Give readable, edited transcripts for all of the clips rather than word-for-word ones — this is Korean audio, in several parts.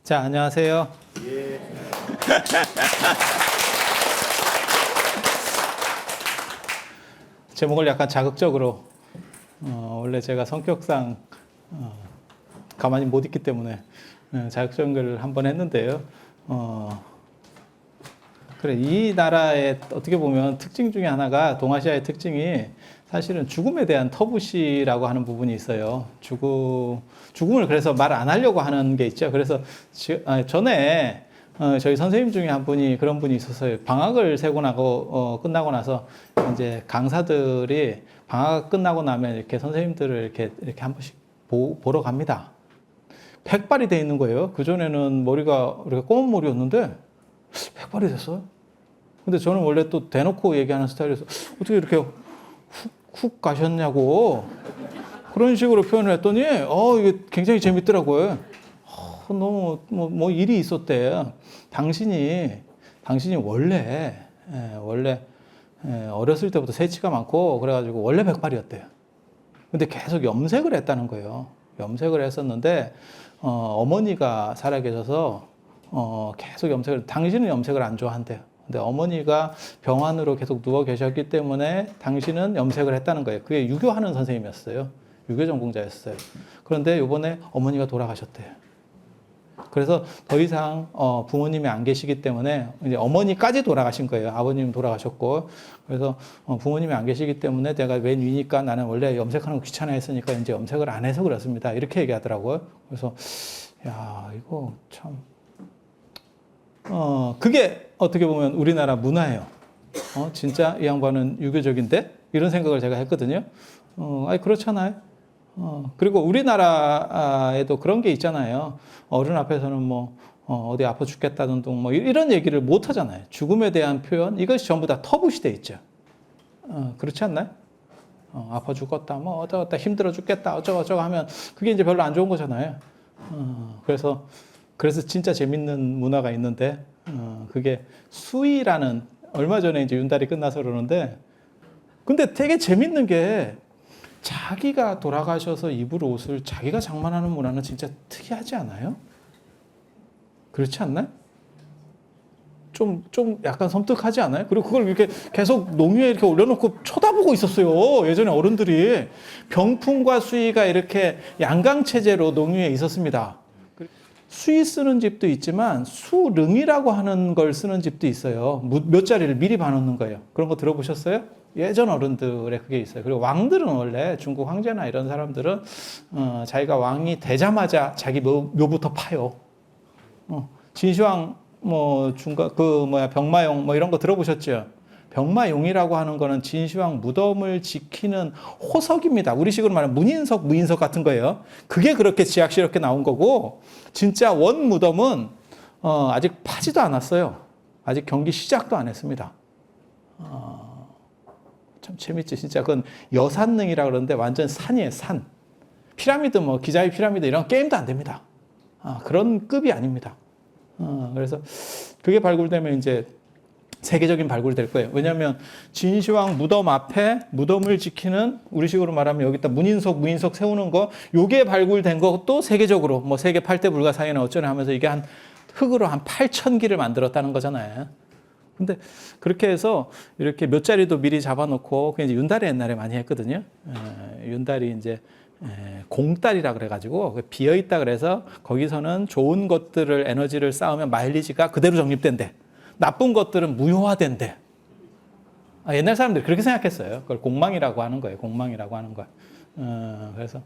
자, 안녕하세요. 예. 제목을 약간 자극적으로, 원래 제가 성격상 가만히 못 있기 때문에 자극적인 걸 한번 했는데요. 그래, 이 나라의 어떻게 보면 특징 중에 하나가, 동아시아의 특징이 사실은 죽음에 대한 터부시라고 하는 부분이 있어요. 죽음을 그래서 말 안 하려고 하는 게 있죠. 그래서 전에 저희 선생님 중에 한 분이 그런 분이 있었어요. 방학을 세고 나고 끝나고 나서 이제 강사들이 방학 끝나고 나면 이렇게 선생님들을 이렇게 한 번씩 보러 갑니다. 백발이 돼 있는 거예요. 그전에는 머리가 이렇게 검은 머리였는데 백발이 됐어요. 근데 저는 원래 또 대놓고 얘기하는 스타일에서 어떻게 이렇게 훅 가셨냐고 그런 식으로 표현을 했더니 이게 굉장히 재밌더라고요. 너무 뭐 일이 있었대. 당신이 원래 어렸을 때부터 새치가 많고 그래가지고 원래 백발이었대요. 근데 계속 염색을 했다는 거예요. 염색을 했었는데 어머니가 살아계셔서 계속 당신은 염색을 안 좋아한대요. 근데 어머니가 병환으로 계속 누워 계셨기 때문에 당신은 염색을 했다는 거예요. 그게 유교하는 선생님이었어요. 유교 전공자였어요. 그런데 이번에 어머니가 돌아가셨대요. 그래서 더 이상 부모님이 안 계시기 때문에 이제 어머니까지 돌아가신 거예요. 아버님 돌아가셨고. 그래서 부모님이 안 계시기 때문에 내가 웬 위니까 나는 원래 염색하는 거 귀찮아 했으니까 이제 염색을 안 해서 그렇습니다. 이렇게 얘기하더라고요. 그래서 야, 이거 참 그게 어떻게 보면 우리나라 문화예요. 진짜 이 양반은 유교적인데? 이런 생각을 제가 했거든요. 아니, 그렇잖아요. 그리고 우리나라에도 그런 게 있잖아요. 어른 앞에서는 뭐, 어디 아파 죽겠다는 둥, 뭐, 이런 얘기를 못 하잖아요. 죽음에 대한 표현, 이것이 전부 다 터부시돼 있죠. 그렇지 않나요? 아파 죽었다, 뭐, 어쩌다 힘들어 죽겠다, 어쩌고 하면 그게 이제 별로 안 좋은 거잖아요. 그래서 진짜 재밌는 문화가 있는데, 그게 수의라는, 얼마 전에 이제 윤달이 끝나서 그러는데, 근데 되게 재밌는 게, 자기가 돌아가셔서 입을 옷을 자기가 장만하는 문화는 진짜 특이하지 않아요? 그렇지 않나요? 좀 약간 섬뜩하지 않아요? 그리고 그걸 이렇게 계속 농위에 이렇게 올려놓고 쳐다보고 있었어요. 예전에 어른들이. 병풍과 수의가 이렇게 양강체제로 농위에 있었습니다. 수의 쓰는 집도 있지만 수릉이라고 하는 걸 쓰는 집도 있어요. 몇 자리를 미리 봐놓는 거예요. 그런 거 들어보셨어요? 예전 어른들의 그게 있어요. 그리고 왕들은 원래 중국 황제나 이런 사람들은 자기가 왕이 되자마자 자기 묘부터 파요. 진시황 병마용 뭐 이런 거 들어보셨죠? 병마용이라고 하는 거는 진시황 무덤을 지키는 호석입니다. 우리식으로 말하면 문인석, 무인석 같은 거예요. 그게 그렇게 지약스럽게 나온 거고, 진짜 원 무덤은 아직 파지도 않았어요. 아직 경기 시작도 안 했습니다. 참 재밌지. 진짜 그건 여산릉이라 그러는데 완전 산이에요, 산. 피라미드, 뭐 기자의 피라미드 이런 게임도 안 됩니다. 그런 급이 아닙니다. 그래서 그게 발굴되면 이제 세계적인 발굴이 될 거예요. 왜냐하면 진시황 무덤 앞에 무덤을 지키는, 우리식으로 말하면 여기다 문인석, 무인석 세우는 거, 요게 발굴된 것도 세계적으로 뭐 세계 8대 불가 사이는 어쩌나 하면서 이게 흙으로 한 8,000기를 만들었다는 거잖아요. 근데 그렇게 해서 이렇게 몇 자리도 미리 잡아놓고, 그게 이제 윤달이 옛날에 많이 했거든요. 윤달이 이제 공달이라 그래가지고 비어있다 그래서 거기서는 좋은 것들을 에너지를 쌓으면 마일리지가 그대로 적립된대. 나쁜 것들은 무효화된대. 옛날 사람들이 그렇게 생각했어요. 그걸 공망이라고 하는 거예요. 공망이라고 하는 거. 그래서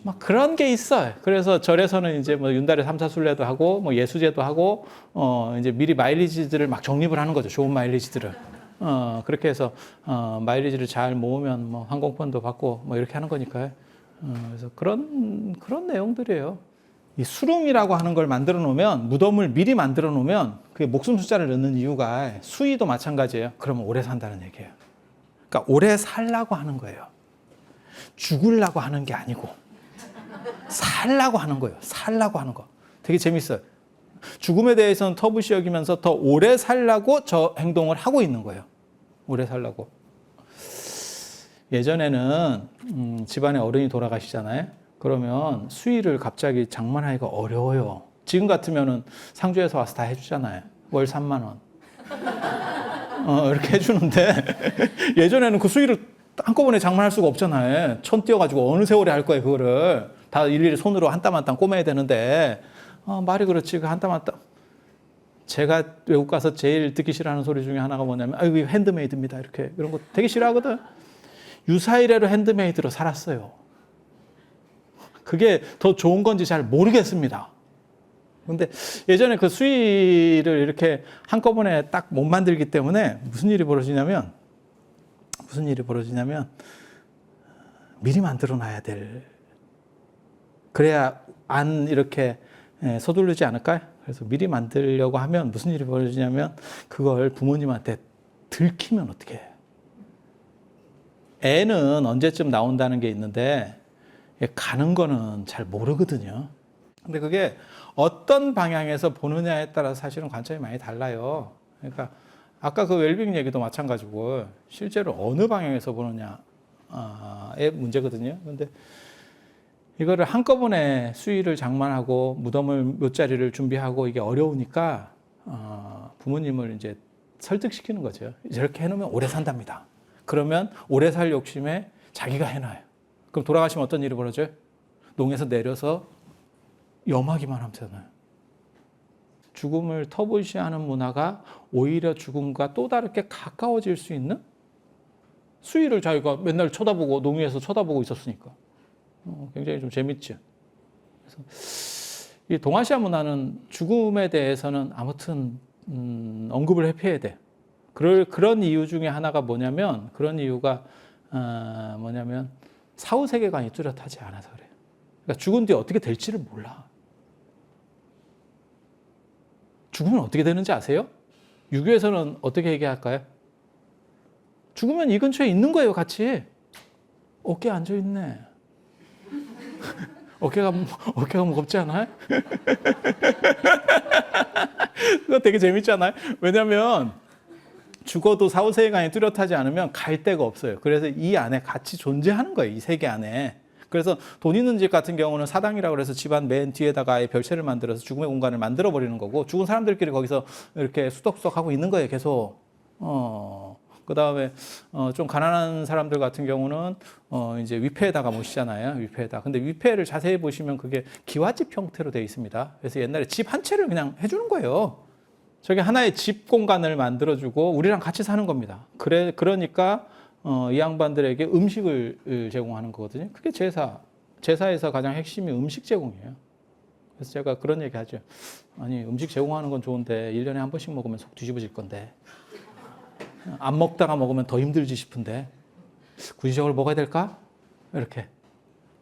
막 그런 게 있어요. 그래서 절에서는 이제 뭐 윤달에 삼사순례도 하고 뭐 예수제도 하고 이제 미리 마일리지들을 막 적립을 하는 거죠. 좋은 마일리지들을. 그렇게 해서 마일리지를 잘 모으면 뭐 항공권도 받고 뭐 이렇게 하는 거니까요. 그래서 그런 내용들이에요. 이 수릉이라고 하는 걸 만들어 놓으면, 무덤을 미리 만들어 놓으면 그게 목숨 숫자를 넣는 이유가, 수의도 마찬가지예요. 그러면 오래 산다는 얘기예요. 그러니까 오래 살라고 하는 거예요. 죽으려고 하는 게 아니고 살라고 하는 거예요. 살라고 하는 거. 되게 재밌어요. 죽음에 대해서는 터부시 여기면서 더 오래 살라고 저 행동을 하고 있는 거예요. 오래 살라고. 예전에는 집안에 어른이 돌아가시잖아요. 그러면 수의를 갑자기 장만하기가 어려워요. 지금 같으면은 상주에서 와서 다 해주잖아요. 월 3만 원. 이렇게 해주는데 예전에는 그 수위를 한꺼번에 장만할 수가 없잖아요. 천 띄어가지고 어느 세월에 할 거예요, 그거를. 다 일일이 손으로 한 땀 한 땀 꼬매야 되는데, 말이 그렇지, 그 한 땀 한 땀. 제가 외국 가서 제일 듣기 싫어하는 소리 중에 하나가 뭐냐면, 이거 핸드메이드입니다. 이렇게. 이런 거 되게 싫어하거든. 유사이래로 핸드메이드로 살았어요. 그게 더 좋은 건지 잘 모르겠습니다. 근데 예전에 그 수위를 이렇게 한꺼번에 딱 못 만들기 때문에 무슨 일이 벌어지냐면 미리 만들어 놔야 될. 그래야 안 이렇게 서두르지 않을까요? 그래서 미리 만들려고 하면 무슨 일이 벌어지냐면 그걸 부모님한테 들키면 어떻게 해요? 애는 언제쯤 나온다는 게 있는데 가는 거는 잘 모르거든요. 근데 그게 어떤 방향에서 보느냐에 따라 사실은 관점이 많이 달라요. 그러니까 아까 그 웰빙 얘기도 마찬가지고 실제로 어느 방향에서 보느냐의 문제거든요. 근데 이거를 한꺼번에 수의를 장만하고 무덤을 몇 자리를 준비하고 이게 어려우니까 부모님을 이제 설득시키는 거죠. 이렇게 해놓으면 오래 산답니다. 그러면 오래 살 욕심에 자기가 해놔요. 그럼 돌아가시면 어떤 일이 벌어져요? 농에서 내려서 염하기만 하면 되잖아요. 죽음을 터부시하는 문화가 오히려 죽음과 또 다르게 가까워질 수 있는 수위를 자기가 맨날 쳐다보고 농위에서 쳐다보고 있었으니까 굉장히 좀 재밌죠. 그래서 이 동아시아 문화는 죽음에 대해서는 아무튼 언급을 해피해야 돼. 그런 이유 중에 하나가 뭐냐면 사후 세계관이 뚜렷하지 않아서 그래요. 그러니까 죽은 뒤에 어떻게 될지를 몰라. 죽으면 어떻게 되는지 아세요? 유교에서는 어떻게 얘기할까요? 죽으면 이 근처에 있는 거예요, 같이. 어깨에 앉아 있네. 어깨가 무겁지 않아요? 그거 되게 재밌잖아요. 왜냐면 죽어도 사후세계관이 뚜렷하지 않으면 갈 데가 없어요. 그래서 이 안에 같이 존재하는 거예요, 이 세계 안에. 그래서 돈 있는 집 같은 경우는 사당이라고 해서 집안 맨 뒤에다가 아예 별채를 만들어서 죽음의 공간을 만들어 버리는 거고, 죽은 사람들끼리 거기서 이렇게 수덕수덕 하고 있는 거예요, 계속. 그 다음에 좀 가난한 사람들 같은 경우는 이제 위패에다가 모시잖아요, 위패에다. 근데 위패를 자세히 보시면 그게 기와집 형태로 되어 있습니다. 그래서 옛날에 집 한 채를 그냥 해주는 거예요. 저게 하나의 집 공간을 만들어주고 우리랑 같이 사는 겁니다. 그러니까 이 양반들에게 음식을 제공하는 거거든요. 그게 제사에서 가장 핵심이 음식 제공이에요. 그래서 제가 그런 얘기 하죠. 아니, 음식 제공하는 건 좋은데 1년에 한 번씩 먹으면 속 뒤집어질 건데 안 먹다가 먹으면 더 힘들지 싶은데 굳이 저걸 먹어야 될까? 이렇게.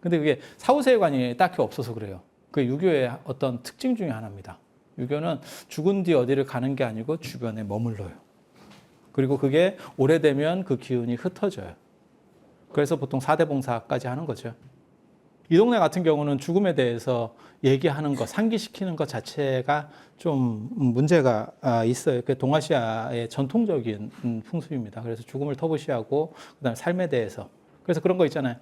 근데 그게 사후세계관이 딱히 없어서 그래요. 그게 유교의 어떤 특징 중에 하나입니다. 유교는 죽은 뒤 어디를 가는 게 아니고 주변에 머물러요. 그리고 그게 오래되면 그 기운이 흩어져요. 그래서 보통 4대 봉사까지 하는 거죠. 이 동네 같은 경우는 죽음에 대해서 얘기하는 것, 상기시키는 것 자체가 좀 문제가 있어요. 그 동아시아의 전통적인 풍습입니다. 그래서 죽음을 터부시하고 그다음에 삶에 대해서. 그래서 그런 거 있잖아요.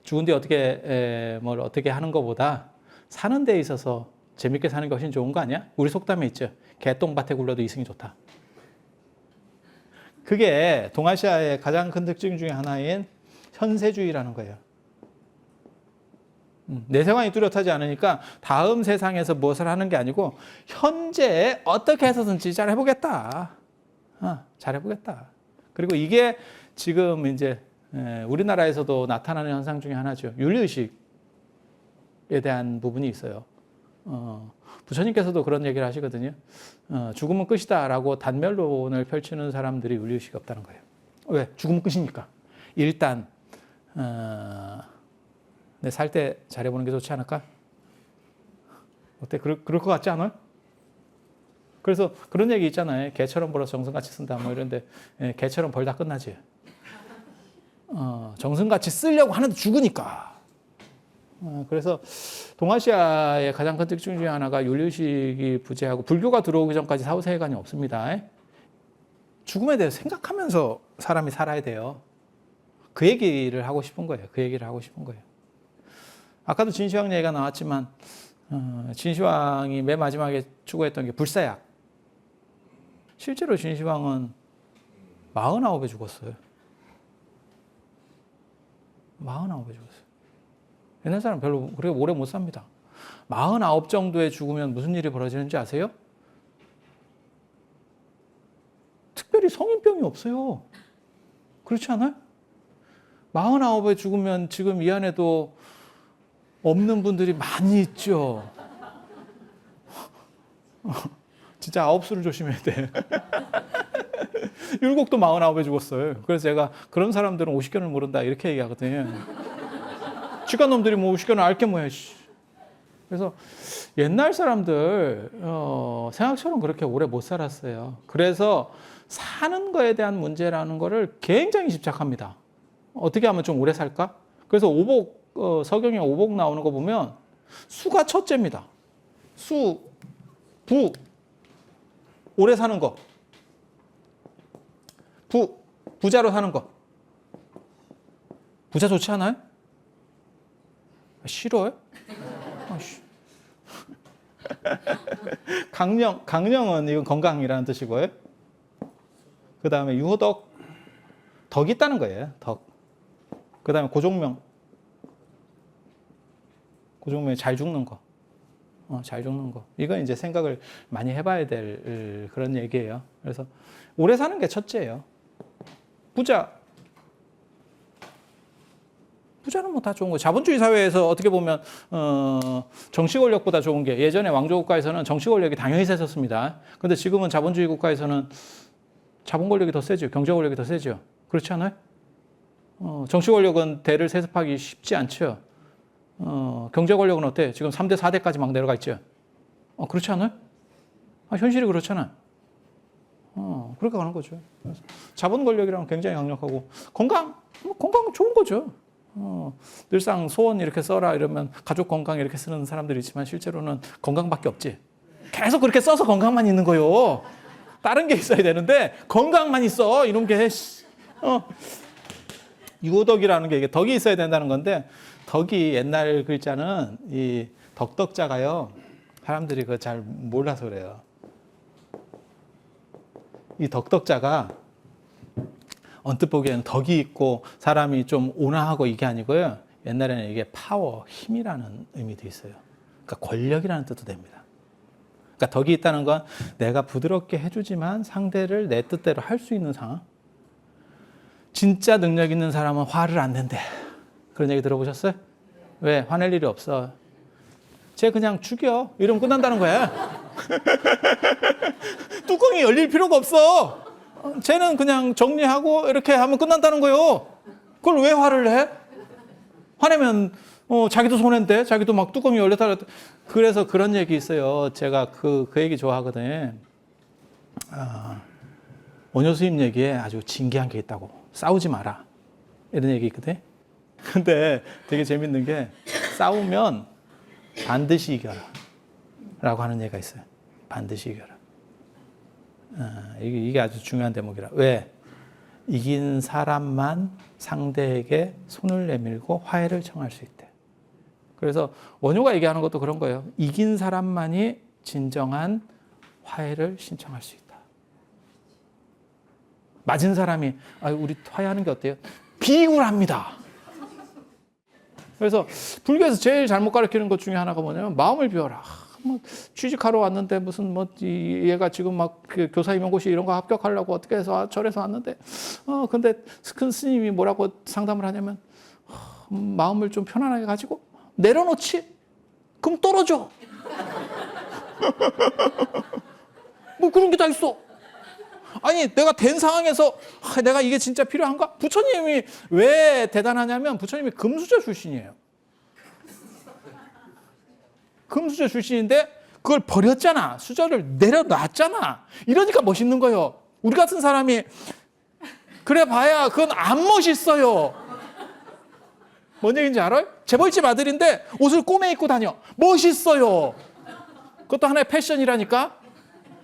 죽은 뒤 어떻게 하는 것보다 사는 데 있어서 재밌게 사는 게 훨씬 좋은 거 아니야? 우리 속담에 있죠. 개똥밭에 굴러도 이승이 좋다. 그게 동아시아의 가장 큰 특징 중에 하나인 현세주의라는 거예요. 내세관이 뚜렷하지 않으니까 다음 세상에서 무엇을 하는 게 아니고 현재 어떻게 해서든지 잘해보겠다. 잘해보겠다. 그리고 이게 지금 이제 우리나라에서도 나타나는 현상 중에 하나죠. 윤리의식에 대한 부분이 있어요. 부처님께서도 그런 얘기를 하시거든요. 죽으면 끝이다라고 단멸론을 펼치는 사람들이 윤리의식이 없다는 거예요. 왜? 죽으면 끝이니까. 일단 내 살 때 잘해보는 게 좋지 않을까? 어때? 그럴 것 같지 않아요? 그래서 그런 얘기 있잖아요. 개처럼 벌어서 정성같이 쓴다 뭐 이런데 개처럼 벌다 끝나지. 정성같이 쓰려고 하는데 죽으니까. 그래서 동아시아의 가장 큰 특징 중에 하나가 윤리의식이 부재하고 불교가 들어오기 전까지 사후세계관이 없습니다. 죽음에 대해서 생각하면서 사람이 살아야 돼요. 그 얘기를 하고 싶은 거예요. 아까도 진시황 얘기가 나왔지만 진시황이 맨 마지막에 추구했던 게 불사약. 실제로 진시황은 49에 죽었어요. 49에 죽었어요. 옛날 사람 별로 그렇게 오래 못 삽니다. 49 정도에 죽으면 무슨 일이 벌어지는지 아세요? 특별히 성인병이 없어요. 그렇지 않아요? 49에 죽으면 지금 이 안에도 없는 분들이 많이 있죠. 진짜 9수를 조심해야 돼. 율곡도 49에 죽었어요. 그래서 제가 그런 사람들은 50견을 모른다 이렇게 얘기하거든요. 치과 놈들이 뭐 50견을 알게 뭐야. 그래서 옛날 사람들 생각처럼 그렇게 오래 못 살았어요. 그래서 사는 거에 대한 문제라는 거를 굉장히 집착합니다. 어떻게 하면 좀 오래 살까? 그래서 오복 서경에 오복 나오는 거 보면 수가 첫째입니다. 수, 부, 오래 사는 거. 부자로 사는 거. 부자 좋지 않아요? 싫어요? 강령은 이건 건강이라는 뜻이고요. 그 다음에 유호덕, 덕이 있다는 거예요. 덕. 그 다음에 고종명이 잘 죽는 거. 잘 죽는 거. 이건 이제 생각을 많이 해봐야 될 그런 얘기예요. 그래서 오래 사는 게 첫째예요. 부자는 뭐 다 좋은 거. 자본주의 사회에서 어떻게 보면 정치 권력보다 좋은 게 예전에 왕조 국가에서는 정치 권력이 당연히 셌었습니다. 근데 지금은 자본주의 국가에서는 자본 권력이 더 세죠. 경제 권력이 더 세죠. 그렇지 않아요? 정치 권력은 대를 세습하기 쉽지 않죠. 경제 권력은 어때? 지금 3대, 4대까지 막 내려가 있죠. 그렇지 않아요? 현실이 그렇잖아. 그렇게 가는 거죠. 자본 권력이랑 굉장히 강력하고 건강 좋은 거죠. 늘상 소원 이렇게 써라 이러면 가족 건강 이렇게 쓰는 사람들이 있지만 실제로는 건강밖에 없지. 계속 그렇게 써서 건강만 있는 거요. 다른 게 있어야 되는데 건강만 있어 이런 게 유호덕이라는 게 이게 덕이 있어야 된다는 건데 덕이 옛날 글자는 이 덕덕자가요. 사람들이 그거 잘 몰라서 그래요. 이 덕덕자가 언뜻 보기에는 덕이 있고 사람이 좀 온화하고 이게 아니고요. 옛날에는 이게 파워, 힘이라는 의미도 있어요. 그러니까 권력이라는 뜻도 됩니다. 그러니까 덕이 있다는 건 내가 부드럽게 해주지만 상대를 내 뜻대로 할 수 있는 상황. 진짜 능력 있는 사람은 화를 안 낸대. 그런 얘기 들어보셨어요? 왜? 화낼 일이 없어. 쟤 그냥 죽여. 이러면 끝난다는 거야. 뚜껑이 열릴 필요가 없어. 쟤는 그냥 정리하고 이렇게 하면 끝난다는 거예요. 그걸 왜 화를 내? 화내면 자기도 손해인데 자기도 막 뚜껑이 열렸다. 그래서 그런 얘기 있어요. 제가 그 얘기 좋아하거든요. 원효 스님 얘기에 아주 진기한 게 있다고. 싸우지 마라. 이런 얘기 있거든. 근데 되게 재밌는 게 싸우면 반드시 이겨라. 라고 하는 얘기가 있어요. 반드시 이겨라. 이게 아주 중요한 대목이라. 왜? 이긴 사람만 상대에게 손을 내밀고 화해를 청할 수 있대. 그래서 원효가 얘기하는 것도 그런 거예요. 이긴 사람만이 진정한 화해를 신청할 수 있다. 맞은 사람이 우리 화해하는 게 어때요? 비굴합니다. 그래서 불교에서 제일 잘못 가르치는 것 중에 하나가 뭐냐면 마음을 비워라. 취직하러 왔는데 무슨 얘가 지금 막 그 교사 임용고시 이런 거 합격하려고 어떻게 해서 절에서 왔는데 근데 큰 스님이 뭐라고 상담을 하냐면 마음을 좀 편안하게 가지고 내려놓지. 그럼 떨어져. 뭐 그런 게 다 있어. 아니 내가 된 상황에서 내가 이게 진짜 필요한가? 부처님이 왜 대단하냐면 부처님이 금수저 출신이에요. 금수저 출신인데 그걸 버렸잖아. 수저를 내려놨잖아. 이러니까 멋있는 거예요. 우리 같은 사람이 그래 봐야 그건 안 멋있어요. 뭔 얘기인지 알아요? 재벌집 아들인데 옷을 꼬매 입고 다녀. 멋있어요. 그것도 하나의 패션이라니까.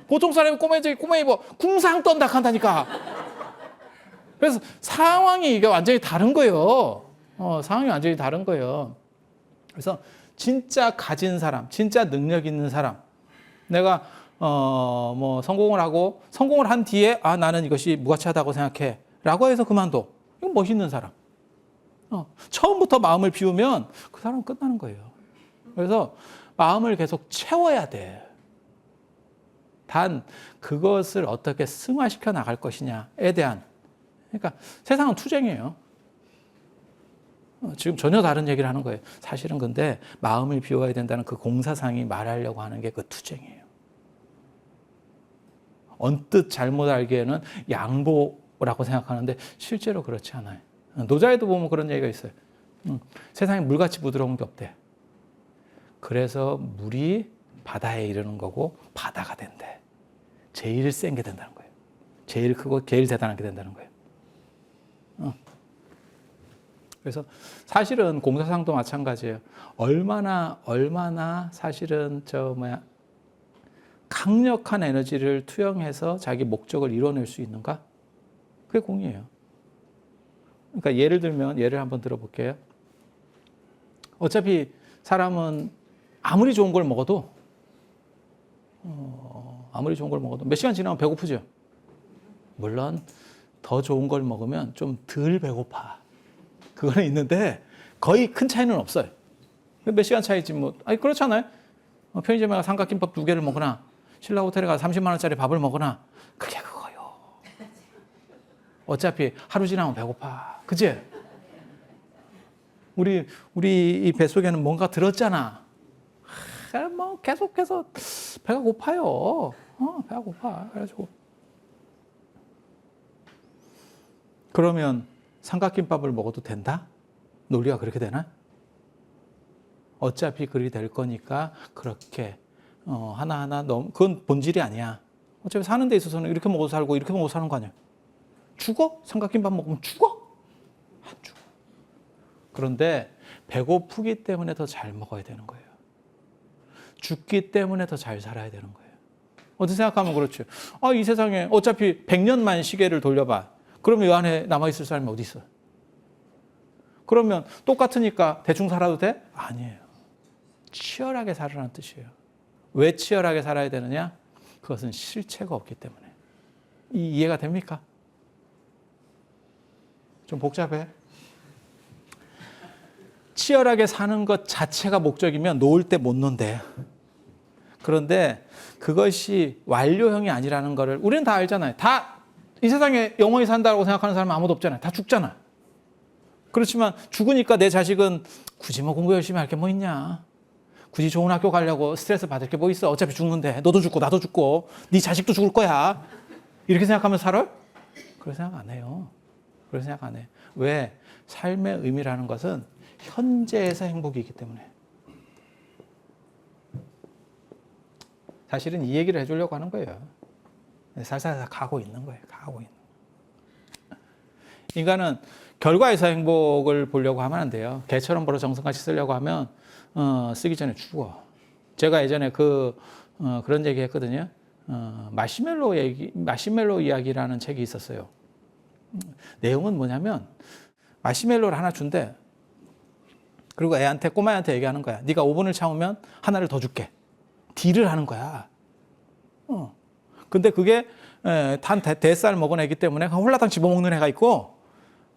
보통 사람이 꼬매 입어 궁상 떤다 한다니까. 그래서 상황이 이게 완전히 다른 거예요. 상황이 완전히 다른 거예요. 그래서 진짜 가진 사람, 진짜 능력 있는 사람, 내가 뭐 성공을 한 뒤에 나는 이것이 무가치하다고 생각해 라고 해서 그만둬. 이건 멋있는 사람. 처음부터 마음을 비우면 그 사람은 끝나는 거예요. 그래서 마음을 계속 채워야 돼. 단 그것을 어떻게 승화시켜 나갈 것이냐에 대한, 그러니까 세상은 투쟁이에요. 지금 전혀 다른 얘기를 하는 거예요. 사실은 근데 마음을 비워야 된다는 그 공사상이 말하려고 하는 게 그 투쟁이에요. 언뜻 잘못 알기에는 양보라고 생각하는데 실제로 그렇지 않아요. 노자에도 보면 그런 얘기가 있어요. 세상에 물같이 부드러운 게 없대. 그래서 물이 바다에 이르는 거고 바다가 된대. 제일 센 게 된다는 거예요. 제일 크고 제일 대단한 게 된다는 거예요. 그래서 사실은 공사상도 마찬가지예요. 얼마나 사실은 강력한 에너지를 투영해서 자기 목적을 이뤄낼 수 있는가? 그게 공이에요. 그러니까 예를 들면 예를 한번 들어볼게요. 어차피 사람은 아무리 좋은 걸 먹어도 몇 시간 지나면 배고프죠. 물론 더 좋은 걸 먹으면 좀 덜 배고파. 그거는 있는데 거의 큰 차이는 없어요. 몇 시간 차이지 뭐. 그렇잖아요. 편의점에 가서 삼각김밥 2개를 먹거나 신라 호텔에 가서 30만 원짜리 밥을 먹거나 그게 그거요. 어차피 하루 지나면 배고파. 그치? 우리 이 뱃속에는 뭔가 들었잖아. 뭐 계속해서 배가 고파요. 배가 고파. 그래가지고 그러면 삼각김밥을 먹어도 된다? 논리가 그렇게 되나? 어차피 그렇게 될 거니까 그렇게 하나하나 그건 본질이 아니야. 어차피 사는 데 있어서는 이렇게 먹어도 살고 이렇게 먹어도 사는 거 아니야. 죽어? 삼각김밥 먹으면 죽어? 안 죽어. 그런데 배고프기 때문에 더 잘 먹어야 되는 거예요. 죽기 때문에 더 잘 살아야 되는 거예요. 어떻게 생각하면 그렇죠. 이 세상에 어차피 100년만 시계를 돌려봐. 그러면 이 안에 남아있을 사람이 어디 있어? 그러면 똑같으니까 대충 살아도 돼? 아니에요. 치열하게 살아라는 뜻이에요. 왜 치열하게 살아야 되느냐? 그것은 실체가 없기 때문에. 이해가 됩니까? 좀 복잡해. 치열하게 사는 것 자체가 목적이면 놓을 때 못 논대. 그런데 그것이 완료형이 아니라는 거를 우리는 다 알잖아요. 다 이 세상에 영원히 산다고 생각하는 사람은 아무도 없잖아요. 다 죽잖아. 그렇지만 죽으니까 내 자식은 굳이 뭐 공부 열심히 할 게 뭐 있냐. 굳이 좋은 학교 가려고 스트레스 받을 게 뭐 있어. 어차피 죽는데 너도 죽고 나도 죽고 네 자식도 죽을 거야. 이렇게 생각하면 살아? 그런 생각 안 해요. 그런 생각 안 해. 왜? 삶의 의미라는 것은 현재에서 행복이기 때문에. 사실은 이 얘기를 해주려고 하는 거예요. 살살 가고 있는 거예요. 가고 있는. 인간은 결과에서 행복을 보려고 하면 안 돼요. 개처럼 벌어 정성같이 쓰려고 하면 쓰기 전에 죽어. 제가 예전에 그런 얘기 했거든요. 마시멜로 이야기라는 책이 있었어요. 내용은 뭐냐면 마시멜로를 하나 준대. 그리고 꼬마애한테 얘기하는 거야. 네가 5분을 참으면 하나를 더 줄게. 딜을 하는 거야. 근데 그게 단 대쌀 먹은 애기 때문에 홀라당 집어먹는 애가 있고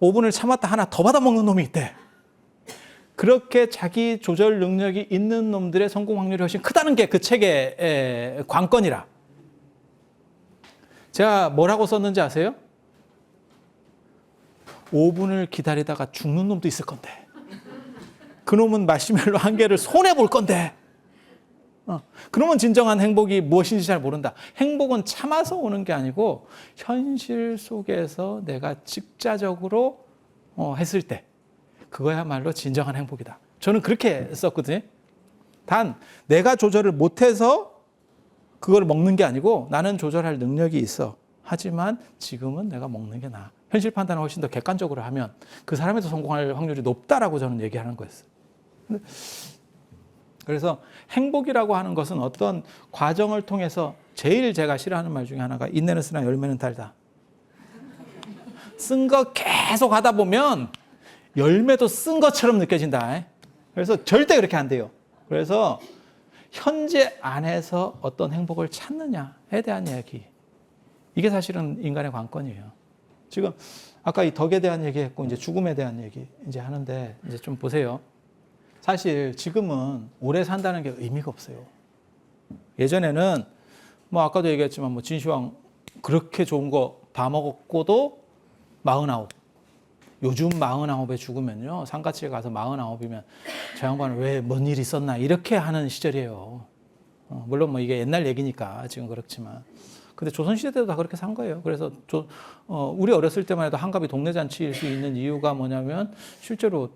5분을 참았다 하나 더 받아먹는 놈이 있대. 그렇게 자기 조절 능력이 있는 놈들의 성공 확률이 훨씬 크다는 게 그 책의 관건이라. 제가 뭐라고 썼는지 아세요? 5분을 기다리다가 죽는 놈도 있을 건데 그 놈은 마시멜로 한 개를 손해볼 건데 그러면 진정한 행복이 무엇인지 잘 모른다. 행복은 참아서 오는 게 아니고 현실 속에서 내가 직자적으로 했을 때 그거야말로 진정한 행복이다. 저는 그렇게 썼거든요. 단 내가 조절을 못해서 그걸 먹는 게 아니고 나는 조절할 능력이 있어. 하지만 지금은 내가 먹는 게 나아. 현실 판단을 훨씬 더 객관적으로 하면 그 사람이 더 성공할 확률이 높다라고 저는 얘기하는 거였어요. 그래서 행복이라고 하는 것은 어떤 과정을 통해서 제일 제가 싫어하는 말 중에 하나가 인내는 쓰나 열매는 달다. 쓴 거 계속 하다 보면 열매도 쓴 것처럼 느껴진다. 그래서 절대 그렇게 안 돼요. 그래서 현재 안에서 어떤 행복을 찾느냐에 대한 이야기. 이게 사실은 인간의 관건이에요. 지금 아까 이 덕에 대한 얘기했고 이제 죽음에 대한 얘기 이제 하는데 이제 좀 보세요. 사실 지금은 오래 산다는 게 의미가 없어요. 예전에는 뭐 아까도 얘기했지만 뭐 진시황 그렇게 좋은 거 다 먹었고도 49. 요즘 49에 죽으면요. 상가집에 가서 49이면 저 양반은 왜 뭔 일 있었나 이렇게 하는 시절이에요. 물론 뭐 이게 옛날 얘기니까 지금 그렇지만. 근데 조선시대 때도 다 그렇게 산 거예요. 그래서 우리 어렸을 때만 해도 한갑이 동네 잔치일 수 있는 이유가 뭐냐면 실제로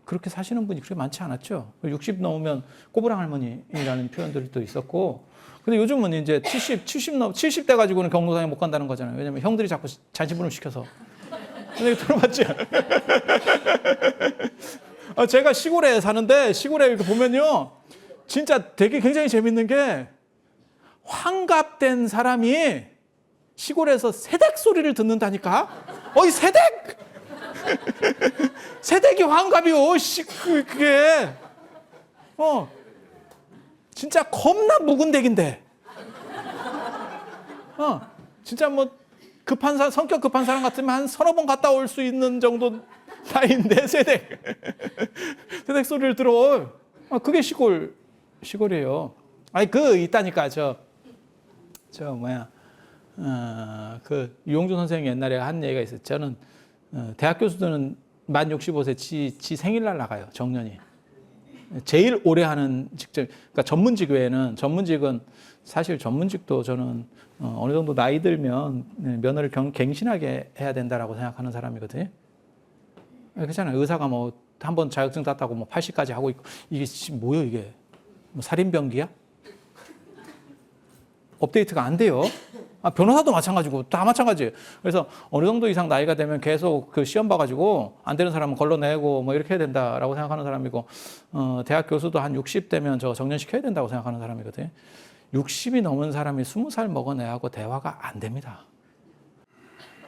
그렇게 사시는 분이 그렇게 많지 않았죠. 60 넘으면 꼬부랑 할머니라는 표현들도 있었고. 근데 요즘은 이제 70대 가지고는 경로당에 못 간다는 거잖아요. 왜냐면 형들이 자꾸 잔치분을 시켜서. 근데 들어봤죠? 제가 시골에 사는데 시골에 이렇게 보면요. 진짜 되게 굉장히 재밌는 게 환갑된 사람이 시골에서 새댁 소리를 듣는다니까? 이 새댁! 새댁이 환갑이요. 그게. 진짜 겁나 묵은 댁인데. 진짜 뭐 성격 급한 사람 같으면 한 서너 번 갔다 올 수 있는 정도 나이인데 새댁 소리를 들어. 그게 시골이에요. 아니 있다니까 그 유용준 선생이 옛날에 한 얘기가 있어요. 저는 대학 교수들은 만 65세 지 생일날 나가요. 정년이. 제일 오래 하는 직장, 그러니까 전문직은 사실 전문직도 저는 어느 정도 나이 들면 면허를 갱신하게 해야 된다라고 생각하는 사람이거든요. 그렇잖아요. 의사가 뭐 한 번 자격증 땄다고 뭐 80까지 하고 있고 이게 뭐예요 이게? 뭐 살인병기야? 업데이트가 안 돼요. 변호사도 마찬가지고 다 마찬가지예요. 그래서 어느 정도 이상 나이가 되면 계속 그 시험 봐가지고 안 되는 사람은 걸러내고 뭐 이렇게 해야 된다라고 생각하는 사람이고, 대학 교수도 한 60대면 저 정년시켜야 된다고 생각하는 사람이거든요. 60이 넘은 사람이 20살 먹은 애하고 대화가 안 됩니다.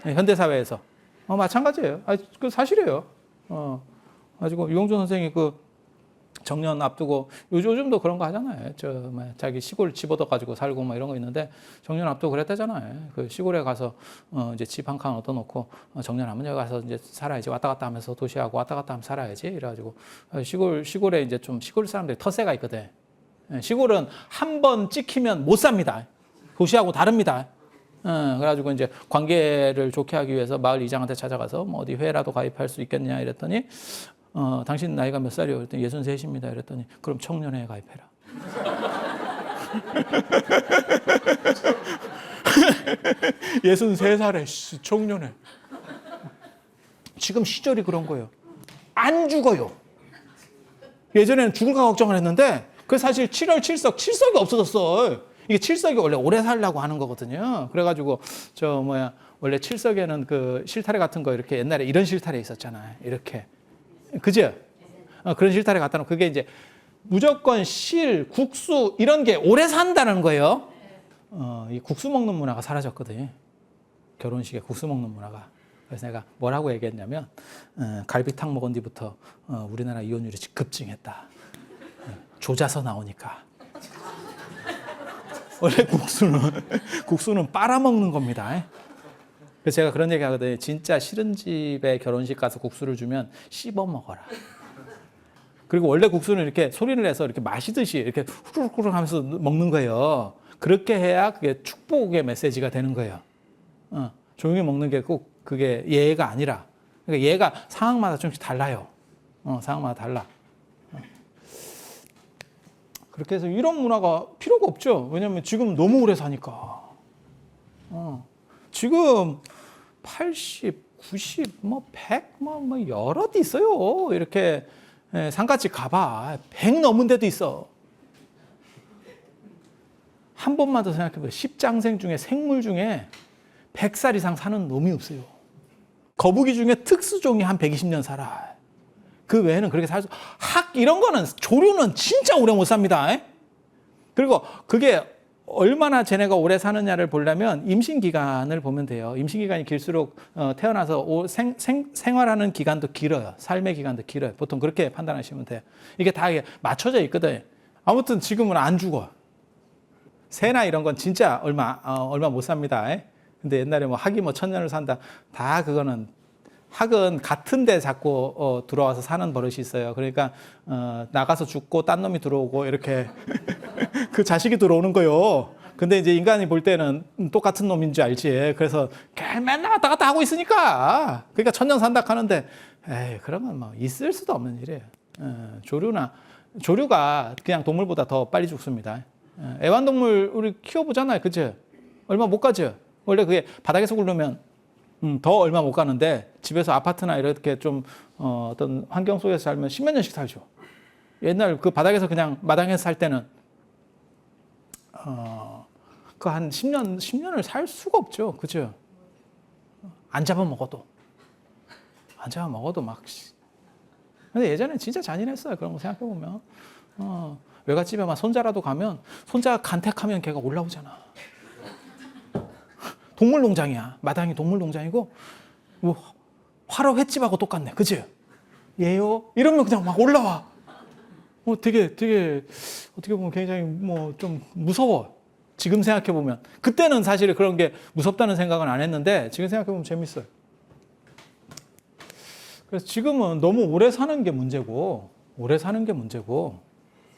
현대사회에서. 마찬가지예요. 그 사실이에요. 가지고 유용준 선생이 그 정년 앞두고 요즘도 그런 거 하잖아요. 자기 시골 집 얻어가지고 살고 뭐 이런 거 있는데 정년 앞두고 그랬다잖아요. 그 시골에 가서 이제 집 한 칸 얻어놓고 정년하면 여기 가서 이제 살아야지. 왔다 갔다 하면서 도시하고 왔다 갔다 하면 살아야지. 이래가지고 시골에 이제 좀 시골 사람들이 텃세가 있거든. 시골은 한 번 찍히면 못 삽니다. 도시하고 다릅니다. 그래가지고 이제 관계를 좋게 하기 위해서 마을 이장한테 찾아가서 뭐 어디 회라도 가입할 수 있겠냐 이랬더니 당신 나이가 몇 살이요? 그랬더니 63입니다. 이랬더니 그럼 청년회에 가입해라. 63살에 청년회. 지금 시절이 그런 거예요. 안 죽어요. 예전에는 죽을까 걱정을 했는데 그 사실 7월 7석, 7석이 없어졌어. 이게 7석이 원래 오래 살려고 하는 거거든요. 그래가지고 원래 7석에는 그 실타래 같은 거 이렇게 옛날에 이런 실타래 있었잖아요. 이렇게. 그죠? 그런 실타래 갖다 놓고 그게 이제 무조건 국수 이런 게 오래 산다는 거예요. 이 국수 먹는 문화가 사라졌거든요. 결혼식에 국수 먹는 문화가. 그래서 내가 뭐라고 얘기했냐면 갈비탕 먹은 뒤부터 우리나라 이혼율이 급증했다. 조자서 나오니까. 원래 국수는 빨아먹는 겁니다. 그래서 제가 그런 얘기 하거든요. 진짜 싫은 집에 결혼식 가서 국수를 주면 씹어 먹어라. 그리고 원래 국수는 이렇게 소리를 내서 이렇게 마시듯이 이렇게 후루룩 하면서 먹는 거예요. 그렇게 해야 그게 축복의 메시지가 되는 거예요. 조용히 먹는 게 꼭 그게 예가 아니라. 그러니까 예가 상황마다 좀씩 달라요. 상황마다 달라. 그렇게 해서 이런 문화가 필요가 없죠. 왜냐하면 지금 너무 오래 사니까. 지금 80, 90, 100, 여럿 있어요. 이렇게 상가집 가봐. 100 넘은 데도 있어. 한 번만 더 생각해보세요. 십장생 중에 생물 중에 100살 이상 사는 놈이 없어요. 거북이 중에 특수종이 한 120년 살아. 그 외에는 그렇게 살 수, 이런 거는, 조류는 진짜 오래 못 삽니다. 그리고 그게 얼마나 쟤네가 오래 사느냐를 보려면 임신 기간을 보면 돼요. 임신 기간이 길수록 태어나서 생활하는 기간도 길어요. 삶의 기간도 길어요. 보통 그렇게 판단하시면 돼요. 이게 다 맞춰져 있거든요. 아무튼 지금은 안 죽어. 새나 이런 건 진짜 얼마 못 삽니다. 근데 옛날에 뭐 학이 뭐 1000년을 산다. 다 그거는 학은 같은 데 자꾸 들어와서 사는 버릇이 있어요. 그러니까 나가서 죽고 딴 놈이 들어오고 이렇게 그 자식이 들어오는 거요. 근데 이제 인간이 볼 때는 똑같은 놈인 줄 알지. 그래서 맨날 왔다 갔다 하고 있으니까. 그러니까 1000년 산다 하는데 에이, 그런 건 뭐 있을 수도 없는 일이에요. 조류가 그냥 동물보다 더 빨리 죽습니다. 애완동물 우리 키워보잖아요. 그죠? 얼마 못 가죠? 원래 그게 바닥에서 굴르면 더 얼마 못 가는데 집에서 아파트나 이렇게 좀 어떤 환경 속에서 살면 10몇 년씩 살죠. 옛날 그 바닥에서 그냥 마당에서 살 때는 그 한 10년을 살 수가 없죠. 그죠? 안 잡아먹어도 막. 근데 예전에 진짜 잔인했어요. 그런 거 생각해보면. 외갓집에만 손자라도 가면 손자 간택하면 걔가 올라오잖아. 동물농장이야. 마당이 동물농장이고 뭐 화로 횟집하고 똑같네. 그치? 얘요? 이러면 그냥 막 올라와. 되게 어떻게 보면 굉장히 뭐 좀 무서워. 지금 생각해보면. 그때는 사실 그런 게 무섭다는 생각은 안 했는데 지금 생각해보면 재밌어요. 그래서 지금은 너무 오래 사는 게 문제고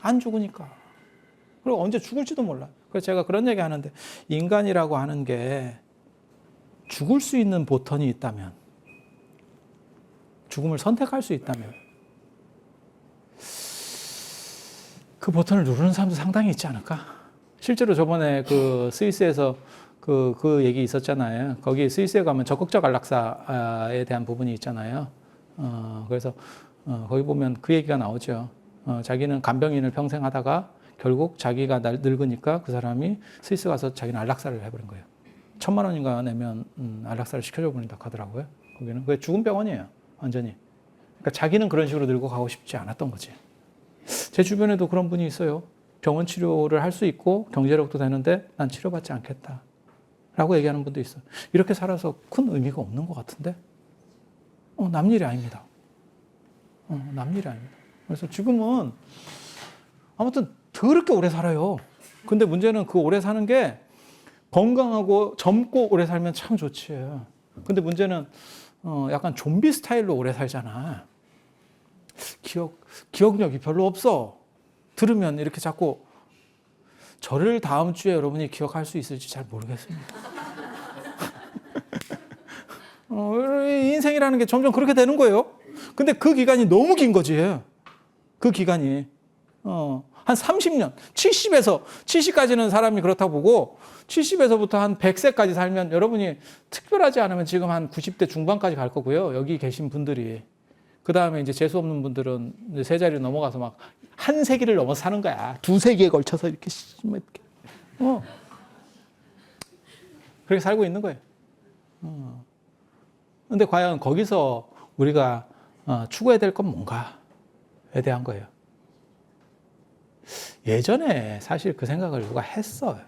안 죽으니까. 그리고 언제 죽을지도 몰라. 그래서 제가 그런 얘기 하는데 인간이라고 하는 게 죽을 수 있는 보턴이 있다면, 죽음을 선택할 수 있다면 그 버튼을 누르는 사람도 상당히 있지 않을까? 실제로 저번에 그 스위스에서 그 얘기 있었잖아요. 거기 스위스에 가면 적극적 안락사에 대한 부분이 있잖아요. 그래서 거기 보면 그 얘기가 나오죠. 자기는 간병인을 평생 하다가 결국 자기가 늙으니까 그 사람이 스위스 가서 자기는 안락사를 해버린 거예요. 1000만 원인가 내면 안락사를 시켜줘 버린다 하더라고요. 거기는 그게 죽은 병원이에요. 완전히. 그러니까 자기는 그런 식으로 늙어 가고 싶지 않았던 거지. 제 주변에도 그런 분이 있어요. 병원 치료를 할 수 있고 경제력도 되는데 난 치료받지 않겠다 라고 얘기하는 분도 있어요. 이렇게 살아서 큰 의미가 없는 것 같은데 남일이 아닙니다. 남일이 아닙니다. 그래서 지금은 아무튼 더럽게 오래 살아요. 근데 문제는 그 오래 사는 게 건강하고 젊고 오래 살면 참 좋지. 근데 문제는 약간 좀비 스타일로 오래 살잖아. 기억력이 별로 없어. 들으면 이렇게 자꾸 저를 다음 주에 여러분이 기억할 수 있을지 잘 모르겠습니다. 인생이라는 게 점점 그렇게 되는 거예요. 근데 그 기간이 너무 긴 거지. 그 기간이. 한 30년, 70까지는 사람이 그렇다고 보고 70에서부터 한 100세까지 살면 여러분이 특별하지 않으면 지금 한 90대 중반까지 갈 거고요. 여기 계신 분들이. 그 다음에 이제 재수 없는 분들은 이제 세 자리를 넘어가서 막 한 세기를 넘어서 사는 거야. 2세기에 걸쳐서 이렇게. 그렇게 살고 있는 거예요. 근데 과연 거기서 우리가 추구해야 될 건 뭔가에 대한 거예요. 예전에 사실 그 생각을 누가 했어요.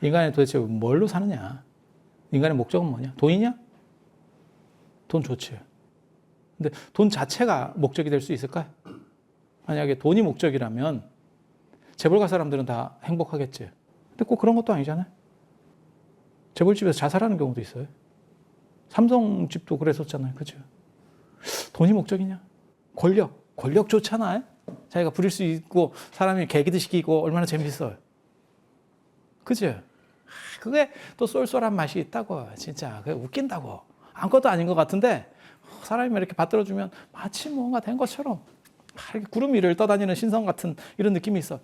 인간이 도대체 뭘로 사느냐? 인간의 목적은 뭐냐? 돈이냐? 돈 좋지. 근데 돈 자체가 목적이 될 수 있을까요? 만약에 돈이 목적이라면 재벌가 사람들은 다 행복하겠지. 근데 꼭 그런 것도 아니잖아요. 재벌집에서 자살하는 경우도 있어요. 삼성집도 그랬었잖아요. 그죠? 돈이 목적이냐? 권력 좋잖아요. 자기가 부릴 수 있고 사람이 개기도 시키고 얼마나 재밌어요. 그죠? 그게 또 쏠쏠한 맛이 있다고. 진짜 그게 웃긴다고. 아무것도 아닌 것 같은데 사람이 이렇게 받들어주면 마치 뭔가 된 것처럼 이렇게 구름 위를 떠다니는 신성 같은 이런 느낌이 있어.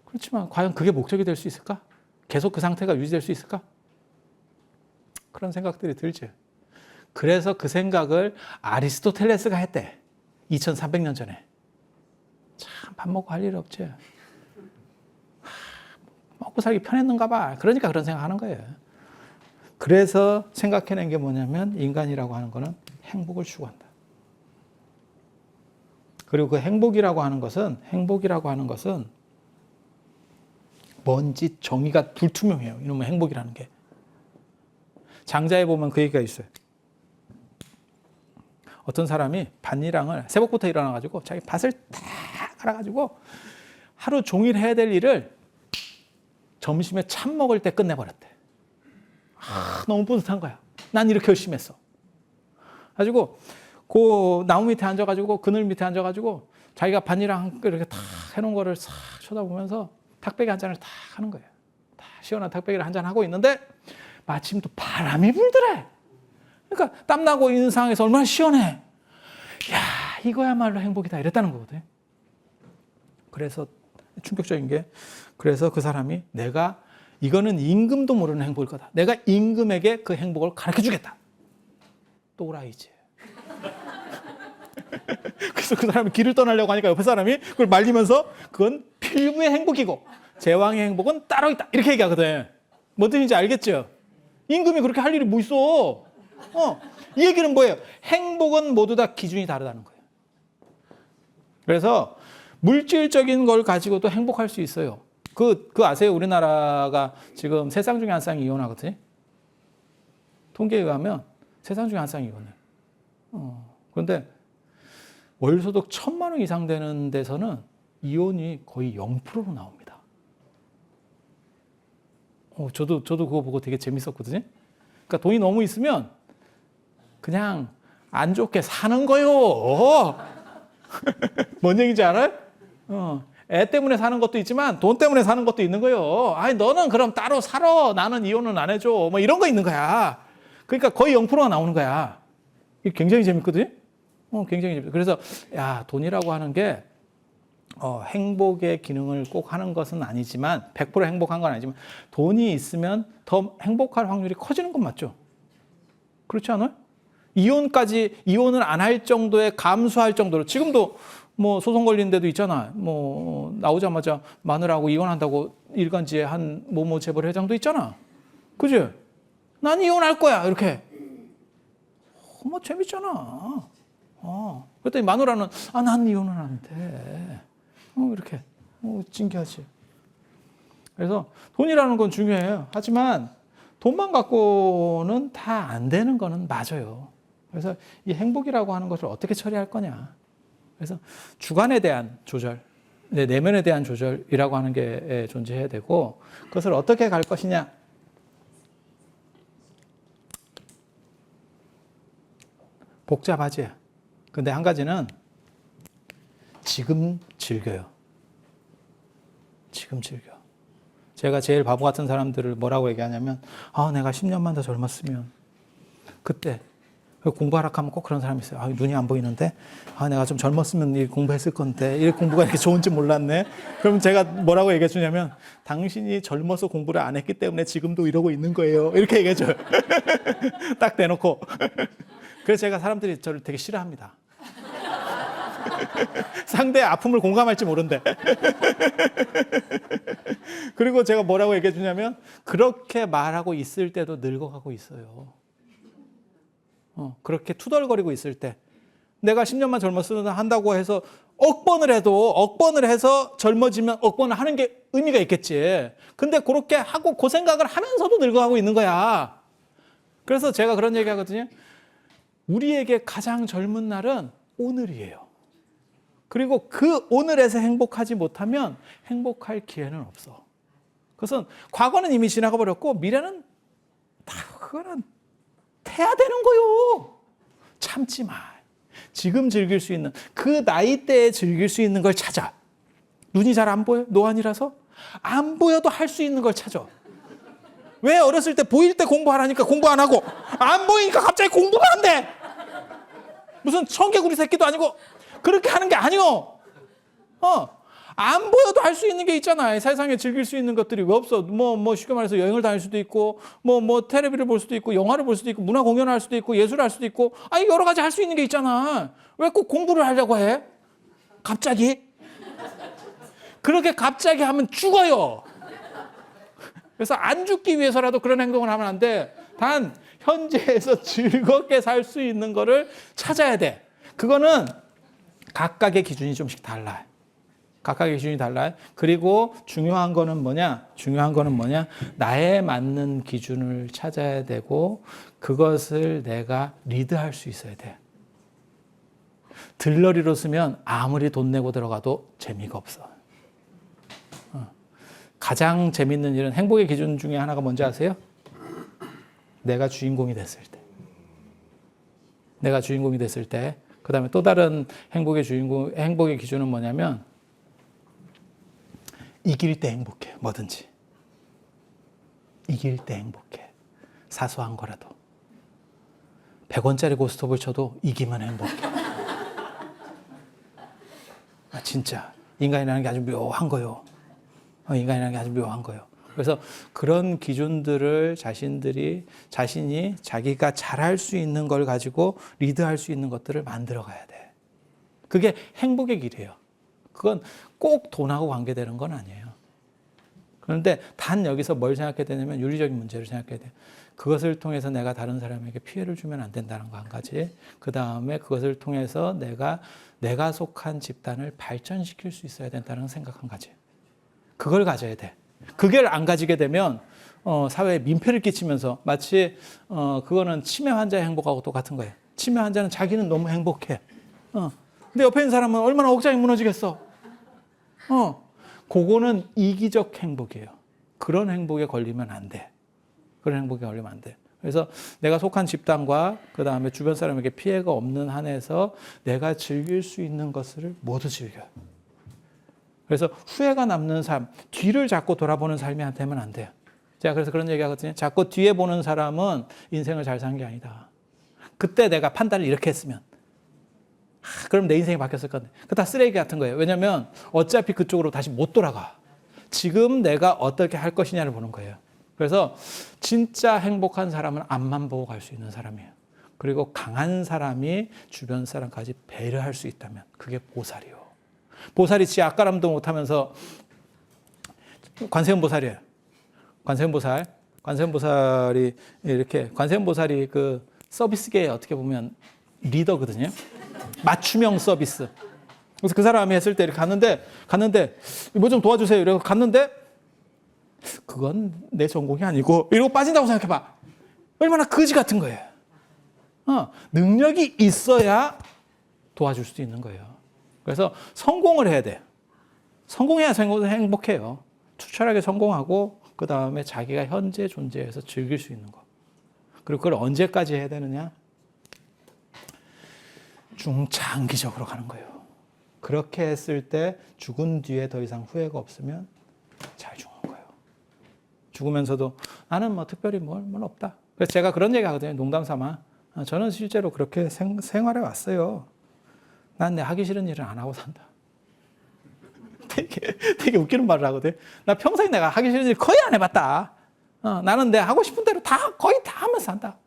그렇지만 과연 그게 목적이 될 수 있을까? 계속 그 상태가 유지될 수 있을까? 그런 생각들이 들죠. 그래서 그 생각을 아리스토텔레스가 했대. 2300년 전에. 참 밥 먹고 할 일 없지. 먹고 살기 편했는가 봐. 그러니까 그런 생각하는 거예요. 그래서 생각해낸 게 뭐냐면 인간이라고 하는 거는 행복을 추구한다. 그리고 그 행복이라고 하는 것은 뭔지 정의가 불투명해요. 이놈의 행복이라는 게. 장자에 보면 그 얘기가 있어요. 어떤 사람이 밭일랑을 새벽부터 일어나가지고 자기 밭을 다 갈아가지고 하루 종일 해야 될 일을 점심에 참 먹을 때 끝내버렸대. 너무 뿌듯한 거야. 난 이렇게 열심히 했어. 가지고 그 나무 밑에 앉아가지고 그늘 밑에 앉아가지고 자기가 밭일랑 이렇게 다 해놓은 거를 싹 쳐다보면서 탁배기 한 잔을 다 하는 거예요. 다 시원한 탁배기를 한 잔 하고 있는데 마침 또 바람이 불더래. 그러니까 땀나고 있는 상황에서 얼마나 시원해. 야, 이거야말로 행복이다 이랬다는 거거든. 그래서 충격적인 게 그래서 그 사람이 내가 이거는 임금도 모르는 행복일 거다. 내가 임금에게 그 행복을 가르쳐 주겠다. 또라이지. 그래서 그 사람이 길을 떠나려고 하니까 옆에 사람이 그걸 말리면서 그건 필부의 행복이고 제왕의 행복은 따로 있다. 이렇게 얘기하거든. 뭔 뜻인지 알겠죠? 임금이 그렇게 할 일이 뭐 있어? 이 얘기는 뭐예요? 행복은 모두 다 기준이 다르다는 거예요. 그래서 물질적인 걸 가지고도 행복할 수 있어요. 그 아세요? 우리나라가 지금 3쌍 중에 1쌍이 이혼하거든요. 통계에 의하면 3쌍 중에 1쌍이 이혼해요. 그런데 월소득 1,000만 원 이상 되는 데서는 이혼이 거의 0%로 나옵니다. 저도 그거 보고 되게 재밌었거든요. 그러니까 돈이 너무 있으면 그냥 안 좋게 사는 거요. 뭔 얘기인지 알아요? 애 때문에 사는 것도 있지만 돈 때문에 사는 것도 있는 거요. 아니 너는 그럼 따로 살아. 나는 이혼은 안 해줘. 뭐 이런 거 있는 거야. 그러니까 거의 0%가 나오는 거야. 이게 굉장히 재밌거든요. 굉장히 재밌어요. 그래서 야 돈이라고 하는 게 행복의 기능을 꼭 하는 것은 아니지만 100% 행복한 건 아니지만 돈이 있으면 더 행복할 확률이 커지는 건 맞죠? 그렇지 않아요? 이혼을 안 할 정도에 감수할 정도로 지금도 뭐 소송 걸린 데도 있잖아. 뭐 나오자마자 마누라하고 이혼한다고 일간지에 한 모모 재벌 회장도 있잖아. 그지? 난 이혼할 거야 이렇게. 뭐 재밌잖아. 그랬더니 마누라는 난 이혼은 안 돼. 이렇게 찡겨하지. 그래서 돈이라는 건 중요해요. 하지만 돈만 갖고는 다 안 되는 거는 맞아요. 그래서 이 행복이라고 하는 것을 어떻게 처리할 거냐. 그래서 주관에 대한 조절, 내면에 대한 조절이라고 하는 게 존재해야 되고 그것을 어떻게 갈 것이냐. 복잡하지. 근데 한 가지는 지금 즐겨요. 지금 즐겨. 제가 제일 바보 같은 사람들을 뭐라고 얘기하냐면 내가 10년만 더 젊었으면 그때 공부하라 하면 꼭 그런 사람이 있어요. 눈이 안 보이는데 내가 좀 젊었으면 공부했을 건데 이 공부가 이렇게 좋은지 몰랐네. 그럼 제가 뭐라고 얘기해 주냐면 당신이 젊어서 공부를 안 했기 때문에 지금도 이러고 있는 거예요. 이렇게 얘기해 줘요. 딱 대놓고. 그래서 제가 사람들이 저를 되게 싫어합니다. 상대의 아픔을 공감할지 모른대. 그리고 제가 뭐라고 얘기해 주냐면 그렇게 말하고 있을 때도 늙어가고 있어요. 그렇게 투덜거리고 있을 때 내가 10년만 젊었으면 한다고 해서 억번을 해서 젊어지면 억번을 하는 게 의미가 있겠지. 근데 그렇게 하고 그 생각을 하면서도 늙어가고 있는 거야. 그래서 제가 그런 얘기 하거든요. 우리에게 가장 젊은 날은 오늘이에요. 그리고 그 오늘에서 행복하지 못하면 행복할 기회는 없어. 그것은 과거는 이미 지나가 버렸고 미래는 그거는 해야 되는 거요. 참지 마. 지금 즐길 수 있는 그 나이대에 즐길 수 있는 걸 찾아. 눈이 잘 안 보여? 노안이라서? 안 보여도 할 수 있는 걸 찾아. 왜 어렸을 때 보일 때 공부하라니까 공부 안 하고 안 보이니까 갑자기 공부가 안 돼. 무슨 청개구리 새끼도 아니고 그렇게 하는 게 아니오. 안 보여도 할 수 있는 게 있잖아. 세상에 즐길 수 있는 것들이 왜 없어? 뭐 쉽게 말해서 여행을 다닐 수도 있고, 뭐 텔레비를 볼 수도 있고, 영화를 볼 수도 있고, 문화 공연을 할 수도 있고, 예술을 할 수도 있고, 여러 가지 할 수 있는 게 있잖아. 왜 꼭 공부를 하려고 해? 갑자기? 그렇게 갑자기 하면 죽어요. 그래서 안 죽기 위해서라도 그런 행동을 하면 안 돼. 단 현재에서 즐겁게 살 수 있는 거를 찾아야 돼. 그거는 각각의 기준이 좀씩 달라요. 각각의 기준이 달라요. 그리고 중요한 거는 뭐냐? 나에 맞는 기준을 찾아야 되고 그것을 내가 리드할 수 있어야 돼. 들러리로 쓰면 아무리 돈 내고 들어가도 재미가 없어. 가장 재밌는 일은 행복의 기준 중에 하나가 뭔지 아세요? 내가 주인공이 됐을 때. 내가 주인공이 됐을 때. 그 다음에 또 다른 행복의 기준은 뭐냐면 이길 때 행복해. 뭐든지. 이길 때 행복해. 사소한 거라도. 100원짜리 고스톱을 쳐도 이기면 행복해. 진짜. 인간이라는 게 아주 묘한 거요. 그래서 그런 기준들을 자신이 자기가 잘할 수 있는 걸 가지고 리드할 수 있는 것들을 만들어 가야 돼. 그게 행복의 길이에요. 그건 꼭 돈하고 관계되는 건 아니에요. 그런데 단 여기서 뭘 생각해야 되냐면 윤리적인 문제를 생각해야 돼요. 그것을 통해서 내가 다른 사람에게 피해를 주면 안 된다는 거 한 가지. 그 다음에 그것을 통해서 내가 속한 집단을 발전시킬 수 있어야 된다는 생각 한 가지. 그걸 가져야 돼. 그걸 안 가지게 되면 사회에 민폐를 끼치면서 마치 그거는 치매 환자의 행복하고 똑같은 거예요. 치매 환자는 자기는 너무 행복해. 근데 옆에 있는 사람은 얼마나 억장이 무너지겠어. 그거는 이기적 행복이에요. 그런 행복에 걸리면 안 돼. 그래서 내가 속한 집단과 그 다음에 주변 사람에게 피해가 없는 한에서 내가 즐길 수 있는 것을 모두 즐겨요. 그래서 후회가 남는 삶, 뒤를 자꾸 돌아보는 삶이 되면 안 돼요. 제가 그래서 그런 얘기 하거든요. 자꾸 뒤에 보는 사람은 인생을 잘 산 게 아니다. 그때 내가 판단을 이렇게 했으면 그럼 내 인생이 바뀌었을 건데. 그거 다 쓰레기 같은 거예요. 왜냐하면 어차피 그쪽으로 다시 못 돌아가. 지금 내가 어떻게 할 것이냐를 보는 거예요. 그래서 진짜 행복한 사람은 앞만 보고 갈 수 있는 사람이에요. 그리고 강한 사람이 주변 사람까지 배려할 수 있다면 그게 보살이요. 보살이 지 앞가람도 못하면서 관세음보살이에요. 관세음보살이 이렇게 관세음보살이 그 서비스계에 어떻게 보면 리더거든요. 맞춤형 서비스. 그래서 그 사람이 했을 때 이렇게 갔는데 뭐 좀 도와주세요. 이러고 갔는데 그건 내 전공이 아니고 이러고 빠진다고 생각해봐. 얼마나 거지 같은 거예요. 능력이 있어야 도와줄 수도 있는 거예요. 그래서 성공을 해야 돼. 성공해야 행복해요. 투철하게 성공하고 그 다음에 자기가 현재 존재에서 즐길 수 있는 거. 그리고 그걸 언제까지 해야 되느냐? 중장기적으로 가는 거예요. 그렇게 했을 때 죽은 뒤에 더 이상 후회가 없으면 잘 죽은 거예요. 죽으면서도 나는 뭐 특별히 뭘 없다. 그래서 제가 그런 얘기 하거든요. 농담 삼아. 저는 실제로 그렇게 생활해 왔어요. 난 내 하기 싫은 일은 안 하고 산다. 되게 웃기는 말을 하거든요. 나 평생 내가 하기 싫은 일 거의 안 해봤다. 나는 내 하고 싶은 대로 거의 다 하면서 산다.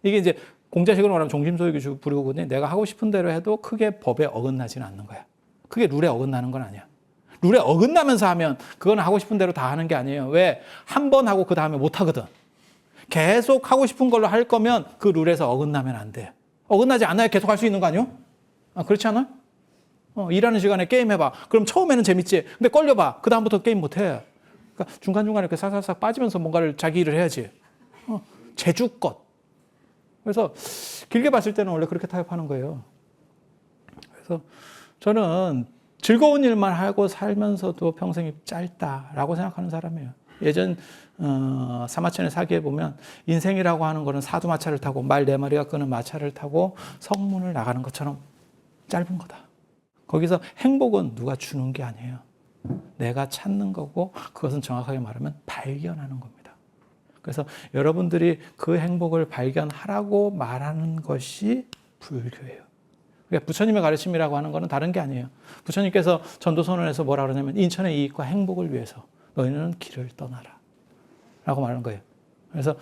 이게 이제 공자식으로 말하면 종심소유기 부르거든요. 내가 하고 싶은 대로 해도 크게 법에 어긋나지는 않는 거야. 그게 룰에 어긋나는 건 아니야. 룰에 어긋나면서 하면 그건 하고 싶은 대로 다 하는 게 아니에요. 왜? 한 번 하고 그 다음에 못 하거든. 계속 하고 싶은 걸로 할 거면 그 룰에서 어긋나면 안 돼. 어긋나지 않아야 계속 할 수 있는 거 아니에요? 그렇지 않아요? 일하는 시간에 게임 해봐. 그럼 처음에는 재밌지. 근데 걸려봐. 그 다음부터 게임 못 해. 그러니까 중간중간에 이렇게 싹싹싹 빠지면서 뭔가를 자기 일을 해야지. 제주껏. 그래서 길게 봤을 때는 원래 그렇게 타협하는 거예요. 그래서 저는 즐거운 일만 하고 살면서도 평생이 짧다라고 생각하는 사람이에요. 예전 사마천의 사기에 보면 인생이라고 하는 거는 사두마차를 타고 말 4마리가 끄는 마차를 타고 성문을 나가는 것처럼 짧은 거다. 거기서 행복은 누가 주는 게 아니에요. 내가 찾는 거고 그것은 정확하게 말하면 발견하는 겁니다. 그래서 여러분들이 그 행복을 발견하라고 말하는 것이 불교예요. 그러니까 부처님의 가르침이라고 하는 것은 다른 게 아니에요. 부처님께서 전도선언에서 뭐라 그러냐면 인천의 이익과 행복을 위해서 너희는 길을 떠나라 라고 말하는 거예요. 그래서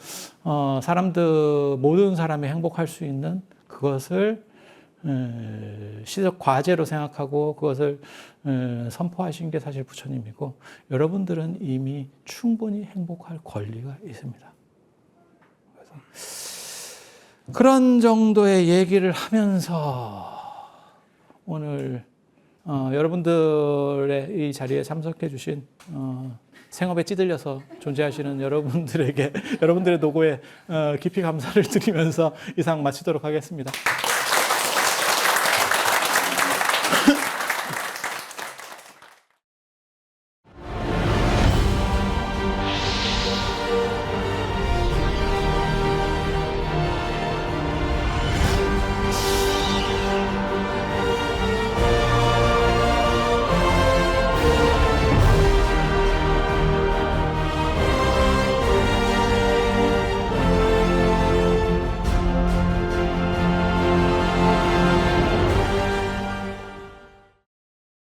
모든 사람이 행복할 수 있는 그것을 시적 과제로 생각하고 그것을 선포하신 게 사실 부처님이고 여러분들은 이미 충분히 행복할 권리가 있습니다. 그래서 그런 정도의 얘기를 하면서 오늘 여러분들의 이 자리에 참석해 주신 생업에 찌들려서 존재하시는 여러분들에게 여러분들의 노고에 깊이 감사를 드리면서 이상 마치도록 하겠습니다.